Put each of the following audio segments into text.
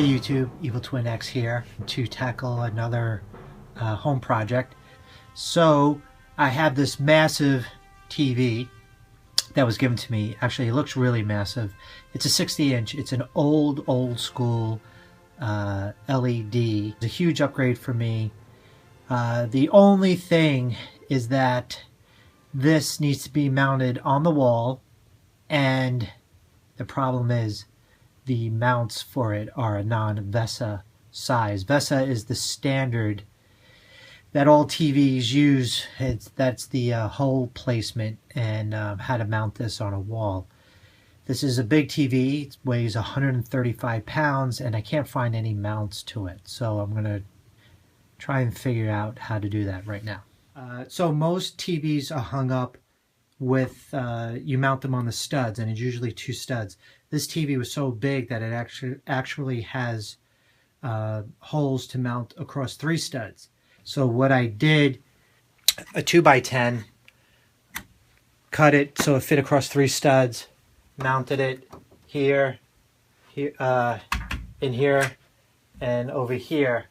Hey YouTube, eviltwinx here to tackle another home project. So I have this massive TV that was given to me. Actually, it looks really massive. It's a 60-inch. It's an old school LED. It's a huge upgrade for me. The only thing is that this needs to be mounted on the wall, and the problem is the mounts for it are a non-VESA size. VESA is the standard that all TVs use. That's the hole placement and how to mount this on a wall. This is a big TV. It weighs 135 pounds and I can't find any mounts to it. So I'm going to try and figure out how to do that right now. So most TVs are hung up with, you mount them on the studs, and it's usually 2 studs. This TV was so big that it actually has holes to mount across 3 studs. So what I did, a 2x10, cut it so it fit across 3 studs, mounted it here, in here, and over here.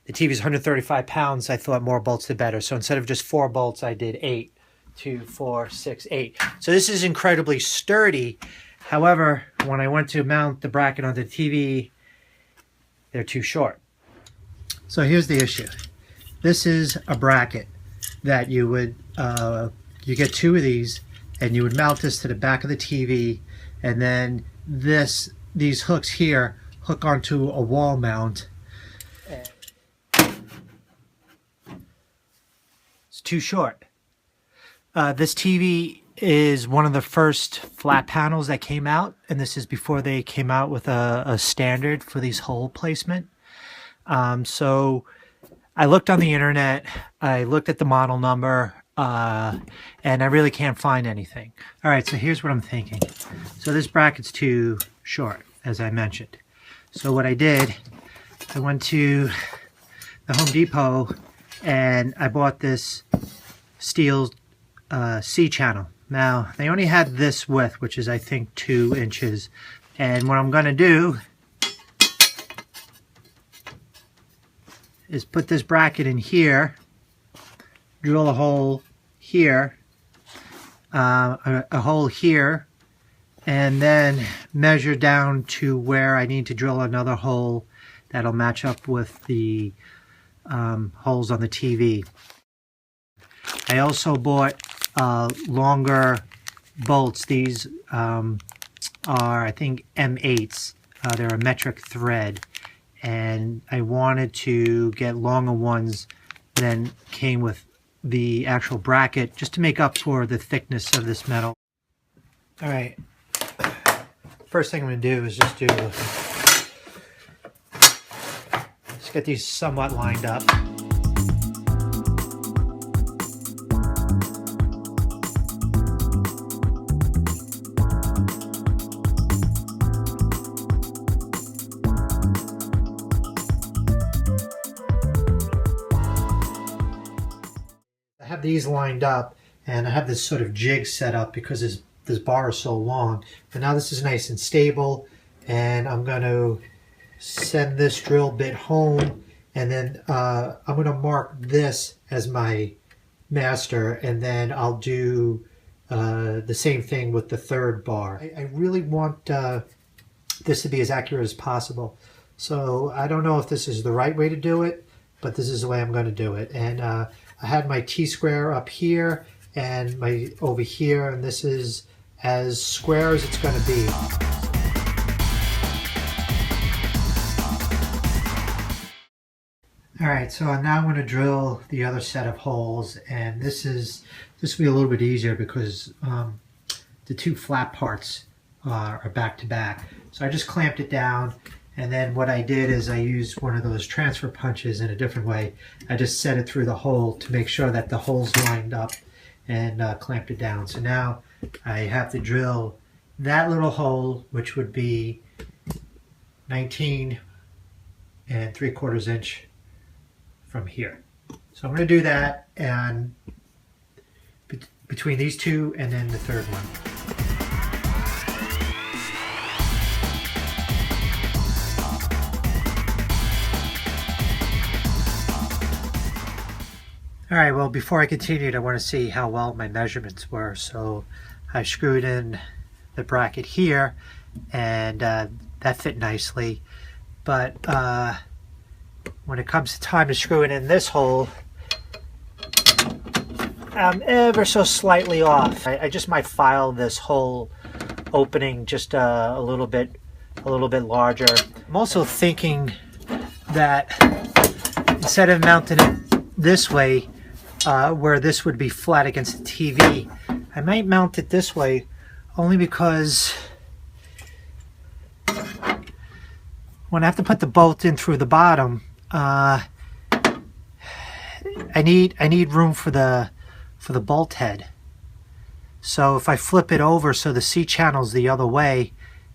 The TV is 135 pounds. I thought more bolts the better. So instead of just 4 bolts, I did 8. 2, 4, 6, 8. So this is incredibly sturdy. However, when I went to mount the bracket onto the TV, they're too short. So here's the issue. This is a bracket that you would, you get 2 of these, and you would mount this to the back of the TV, and then these hooks here hook onto a wall mount. It's too short. This TV is one of the first flat panels that came out, and this is before they came out with a standard for these hole placement. So I looked on the internet, I looked at the model number, and I really can't find anything. All right, so here's what I'm thinking. So this bracket's too short, as I mentioned. So what I did, I went to the Home Depot and I bought this steel C-channel. Now, they only had this width, which is I think 2 inches. And what I'm going to do is put this bracket in here, drill a hole here, a hole here, and then measure down to where I need to drill another hole that'll match up with the holes on the TV. I also bought longer bolts. These are, I think, M8s. They're a metric thread, and I wanted to get longer ones than came with the actual bracket, just to make up for the thickness of this metal. All right, first thing I'm going to do is just get these somewhat lined up. I have these lined up, and I have this sort of jig set up because this bar is so long. But now this is nice and stable, and I'm going to send this drill bit home, and then I'm going to mark this as my master, and then I'll do the same thing with the 3rd bar. I really want this to be as accurate as possible. So I don't know if this is the right way to do it, but this is the way I'm going to do it. And I had my T-square up here and my over here, and this is as square as it's going to be. All right, so now I'm going to drill the other set of holes, and this will be a little bit easier because the 2 flat parts are back to back. So I just clamped it down, and then what I did is I used one of those transfer punches in a different way. I just set it through the hole to make sure that the hole's lined up, and clamped it down. So now I have to drill that little hole, which would be 19 3/4 inch from here. So I'm going to do that, and between these 2 and then the 3rd one. All right, well, before I continued, I want to see how well my measurements were. So I screwed in the bracket here, and that fit nicely. But when it comes to time to screw it in this hole, I'm ever so slightly off. I just might file this whole opening just a little bit larger. I'm also thinking that instead of mounting it this way, where this would be flat against the TV, I might mount it this way, only because when I have to put the bolt in through the bottom, I need room for the bolt head. So if I flip it over so the C channel's the other way,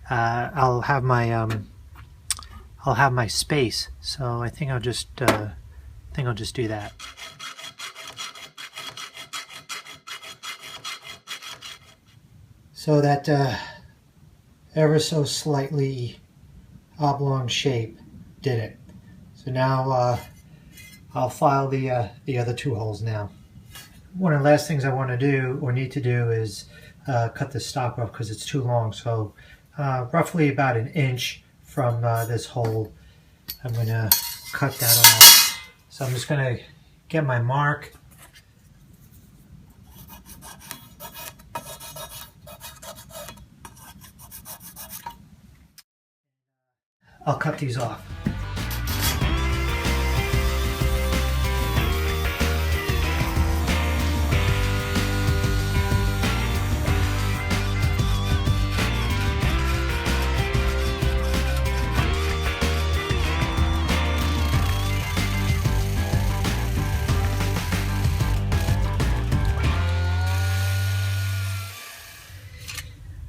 I'll have my space. So I think I'll just do that. So that ever so slightly oblong shape did it. So now I'll file the other two holes now. One of the last things I want to do or need to do is cut the stock off because it's too long. So roughly about 1 inch from this hole, I'm going to cut that off. So I'm just going to get my mark. I'll cut these off.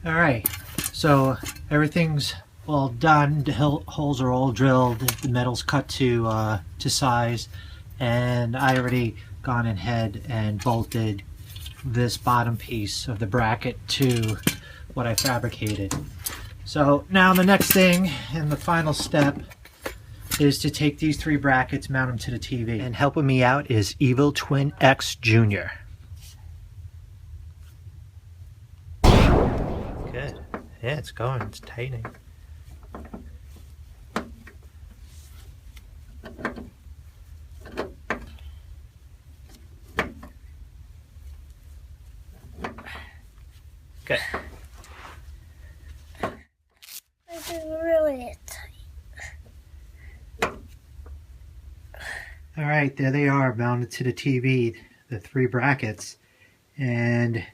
All right, so everything's all done. The holes are all drilled. The metal's cut to size, and I already gone ahead and bolted this bottom piece of the bracket to what I fabricated. So now the next thing and the final step is to take these 3 brackets, mount them to the TV. And helping me out is eviltwinx Jr. Good. Yeah, it's going. It's tightening. Good. This is really tight. All right, there they are, mounted to the TV, the 3 brackets. And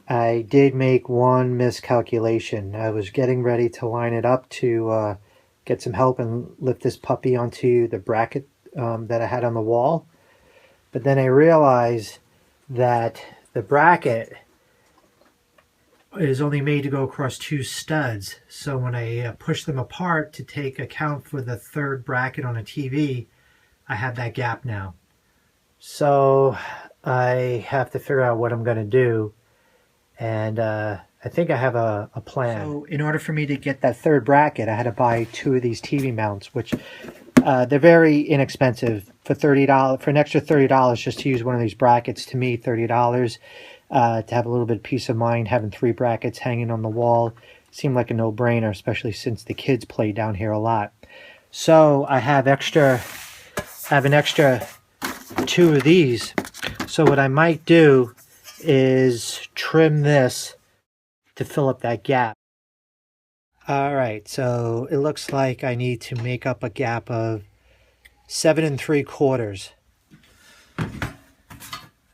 I did make one miscalculation. I was getting ready to line it up to get some help and lift this puppy onto the bracket that I had on the wall. But then I realized that the bracket is only made to go across 2 studs. So when I push them apart to take account for the 3rd bracket on a TV, I have that gap now. So I have to figure out what I'm going to do. And I think I have a plan. So in order for me to get that 3rd bracket, I had to buy 2 of these TV mounts, which they're very inexpensive. For $30, for an extra $30 just to use one of these brackets, to me $30 to have a little bit of peace of mind having 3 brackets hanging on the wall seemed like a no-brainer, especially since the kids play down here a lot. So I have an extra 2 of these. So what I might do is trim this to fill up that gap. Alright, so it looks like I need to make up a gap of 7 3/4.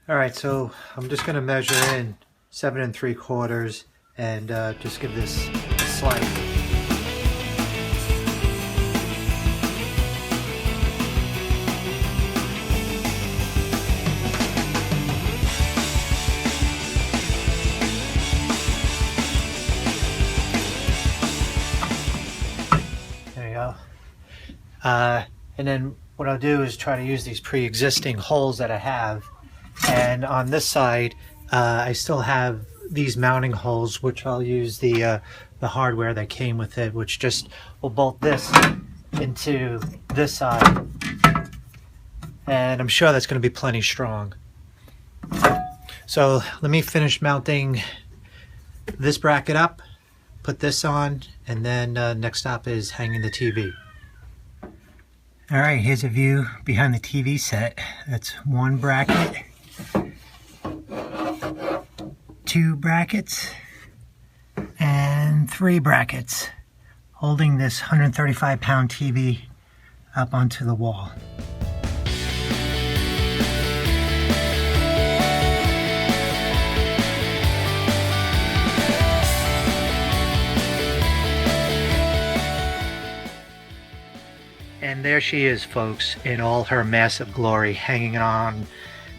Alright, so I'm just going to measure in 7 3/4 and just give this a slice. And then what I'll do is try to use these pre-existing holes that I have, and on this side I still have these mounting holes, which I'll use the hardware that came with it, which just will bolt this into this side and I'm sure that's going to be plenty strong. So let me finish mounting this bracket up, put this on, and then next stop is hanging the TV. Alright, here's a view behind the TV set. That's one bracket, two brackets, and three brackets holding this 135-pound TV up onto the wall. And there she is, folks, in all her massive glory, hanging on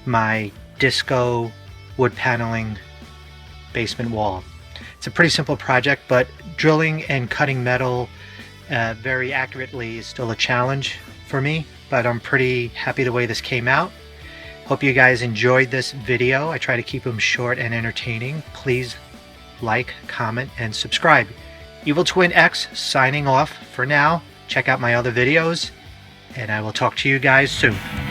my disco wood paneling basement wall. It's a pretty simple project, but drilling and cutting metal very accurately is still a challenge for me, but I'm pretty happy the way this came out. Hope you guys enjoyed this video. I try to keep them short and entertaining. Please like, comment, and subscribe. eviltwinx signing off for now. Check out my other videos, and I will talk to you guys soon.